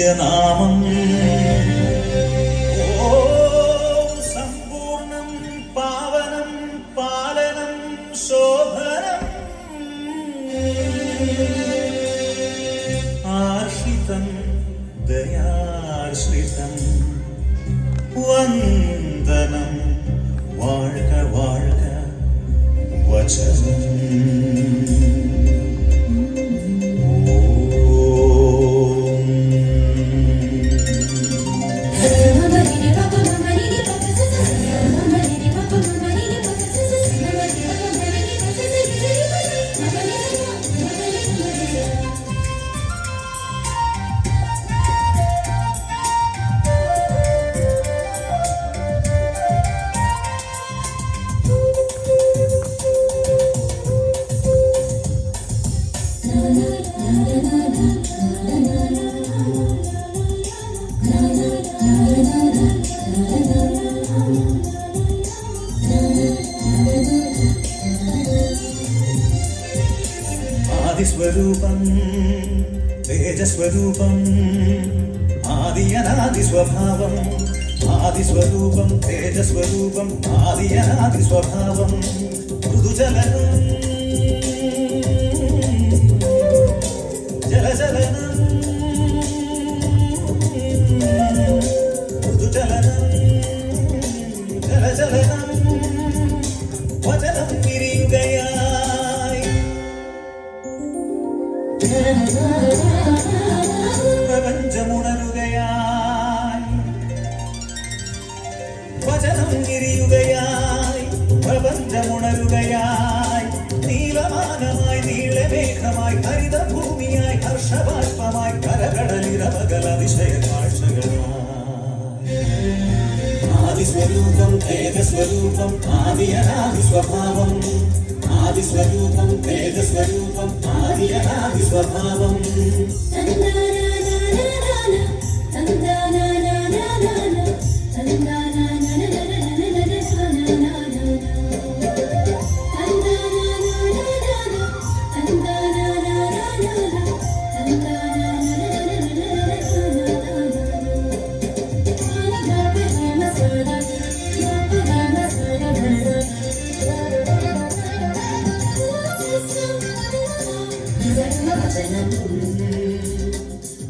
പൂജ്യനാമം സമ്പൂർണം പാവനം പാലനം ശോഭനം ആശ്രിതം ദയാശ്രിതം വന്ദനം വാഴ്ക വാഴ്ക വചനം ആദിസ്വരൂപം തേജസ്വരൂപം ആദിയനാദി സ്വഭാവം ആദിസ്വരൂപം തേജസ്വരൂപം ആദിയനാദി സ്വഭാവം മൃദുചലനം ജലചലനം മൃദുചലനം ജലചലനം വചനം തിരിയുകയായി പ്രപഞ്ചമുണരുകയായി വചനം തിരിയുകയായി പ്രപഞ്ചമുണരുകയായി നീലമാനമായി നീളമേഘമായി ഹരിതഭൂമിയായി ഹർഷബാഷ്പമായി കരകടലിരമകല അതിശയ കാഴ്ചകളായി ആദിസ്വരൂപം തേജസ്വരൂപം ആദിയനാദി സ്വഭാവം ആദിസ്വരൂപം തേജസ്വരൂപം ആദിയനാദി സ്വഭാവം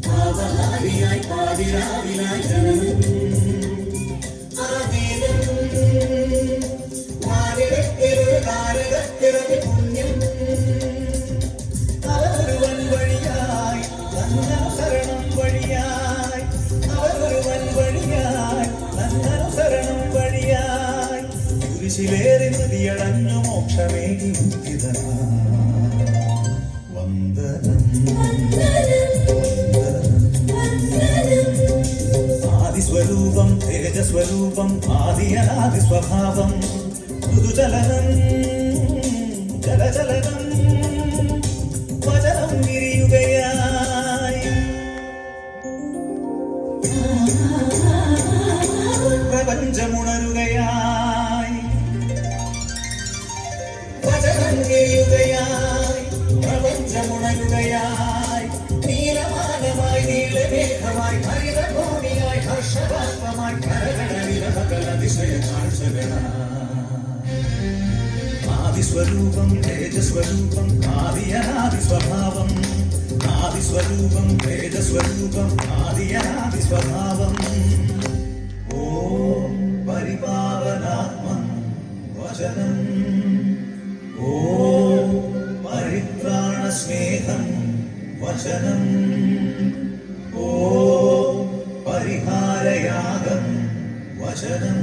പാവഹാരിയായി പാതിരാവിലായി ജനനം ആദീനം മാനിടത്തിലൊരു താരകത്തിറങ്ങി പുണ്യം അവരൊരുവൻ വഴിയായി നന്നനുസരണം വഴിയായി അവരൊരുവൻ വഴിയായി നന്നനുസരണം വഴിയായി കുരിശിലേറി നദിയടഞ്ഞു മോക്ഷമേകി മുക്തിതനായി ആദിസ്വരൂപം തേജസ്വരൂപം ആദിയനാദി സ്വഭാവം മൃദുചലനം ജലചലനം വചനം വിരിയുകയായി പ്രപഞ്ചമുണരുകയായി വചനം വിരിയുകയായി പ്രപഞ്ചമുണരുകയായി നീലമാനമായി നീളമേഘമായി ഹരിതഭൂമിയായി ഹർഷബാഷ്പമായി കരകടലിരമകല അതിശയ കാഴ്ചകളായി ആദിസ്വരൂപം തേജസ്വരൂപം ആദിയനാദി സ്വഭാവം ആദിസ്വരൂപം തേജസ്വരൂപം ആദിയനാദി സ്വഭാവം ഓം പരിപാവനാത്മൻ വചനം ഓം പരിത്രാണസ്നേഹം വചനം ഓം പരിഹാരയാഗം വചനം